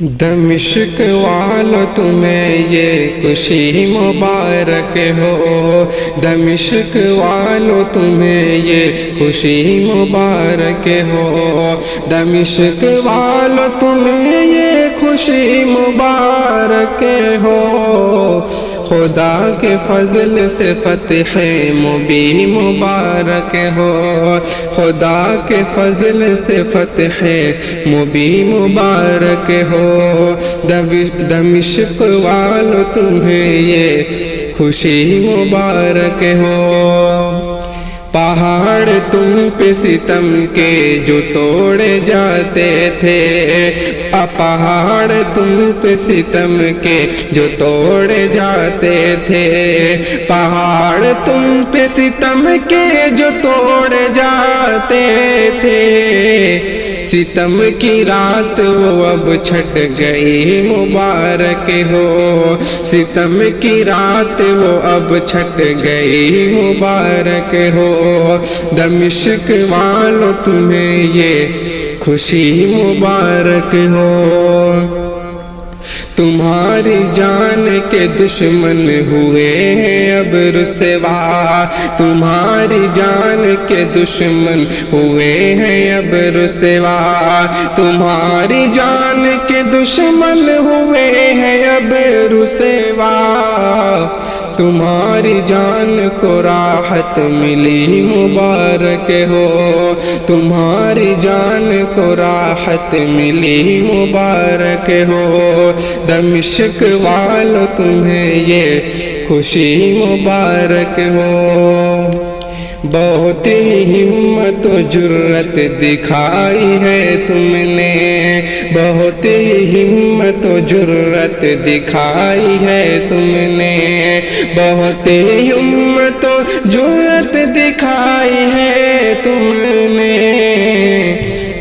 دمشق والو تمہیں یہ خوشی مبارک ہو، دمشق والو تمہیں یہ خوشی مبارک ہو، دمشق والو تمہیں یہ خوشی مبارک ہو، خدا کے فضل سے فتح مبین مبارک ہو، خدا کے فضل سے فتح مبین مبارک ہو، دمشق والو تمہیں یہ خوشی مبارک ہو۔ پہاڑ تم پہ ستم کے جو توڑے جاتے تھے، پہاڑ تم پہ ستم کے جو توڑے جاتے تھے، پہاڑ تم پہ ستم کے جو توڑے جاتے تھے، ستم کی رات وہ اب چھٹ گئی مبارک ہو، ستم کی رات وہ اب چھٹ گئی مبارک ہو، دمشق والو تمہیں یہ خوشی مبارک ہو۔ تمہاری جان کے دشمن ہوئے ہیں اب رسوا، تمہاری جان کے دشمن ہوئے ہیں اب رسوا، تمہاری جان کے دشمن ہوئے ہیں اب رسوا، تمہاری جان کو راحت ملی مبارک ہو، تمہاری جان کو راحت ملی مبارک ہو، دمشق والو تمہیں یہ خوشی مبارک ہو۔ بہت ہی ہمت و جرت دکھائی ہے تم نے، بہت ہی ہمت و جرت دکھائی ہے تم نے، بہت ہی ہمت و جرت دکھائی ہے تم نے،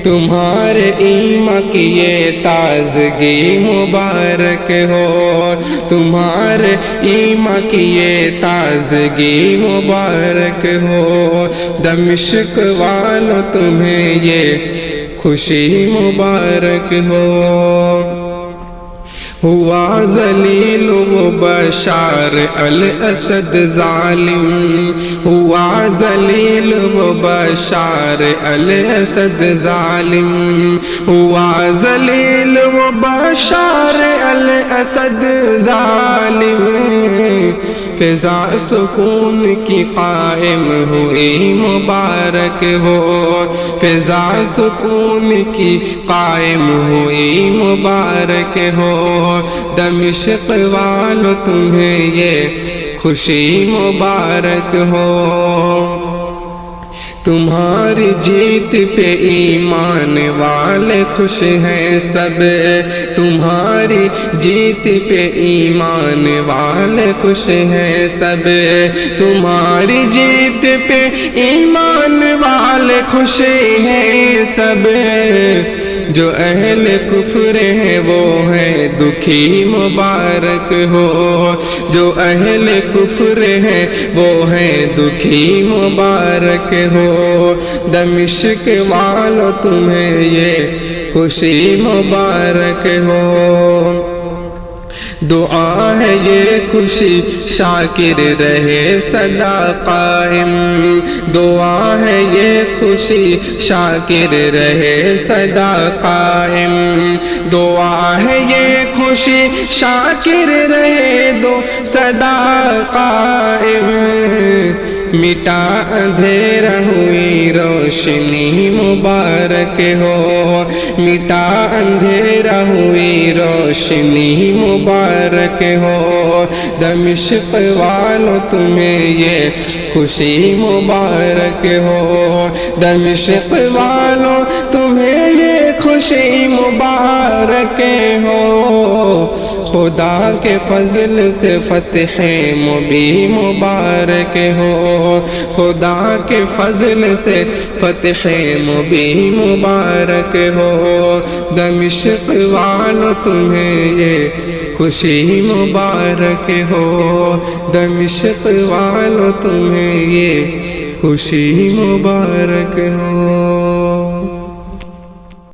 تمہارے ایمان کی یہ تازگی مبارک ہو، تمہارے ایمان کی یہ تازگی مبارک ہو، دمشق والو تمہیں یہ خوشی مبارک ہو۔ ہوا ذلیل و بشار الاسد ظالم، ہوا ذلیل و بشار الاسد ظالم، ہوا ذلیل و بشار الاسد ظالم، فضا سکون کی قائم ہوئی مبارک ہو، فضا سکون کی قائم ہوئی مبارک ہو، دمشق والو تمہیں یہ خوشی مبارک ہو۔ تمہاری جیت پہ ایمان والے خوش ہیں سب، تمہاری جیت پہ ایمان والے خوش ہیں سب، تمہاری جیت پہ ایمان والے خوش ہیں سب، جو اہل کفر ہیں وہ ہیں دکھی مبارک ہو، جو اہل کفر ہیں وہ ہیں دکھی مبارک ہو، دمشق والو تمہیں یہ خوشی مبارک ہو۔ دعا ہے یہ خوشی شاکر رہے سدا قائم، دعا ہے یہ خوشی شاکر رہے سدا قائم، دعا ہے یہ خوشی شاکر رہے دو سدا قائم، مٹا اندھیرا ہوئی روشنی مبارک ہو، مٹا اندھیرا ہوئی روشنی مبارک ہو، دمشق والو تمہیں یہ خوشی مبارک ہو، دمشق والو تمہیں یہ خوشی مبارک ہو، خدا کے فضل سے فتح مبین مبارک ہو، خدا کے فضل سے فتح مبین مبارک ہو، دمشق والو تمہیں یہ خوشی مبارک ہو، دمشق والو تمہیں یہ خوشی مبارک ہو۔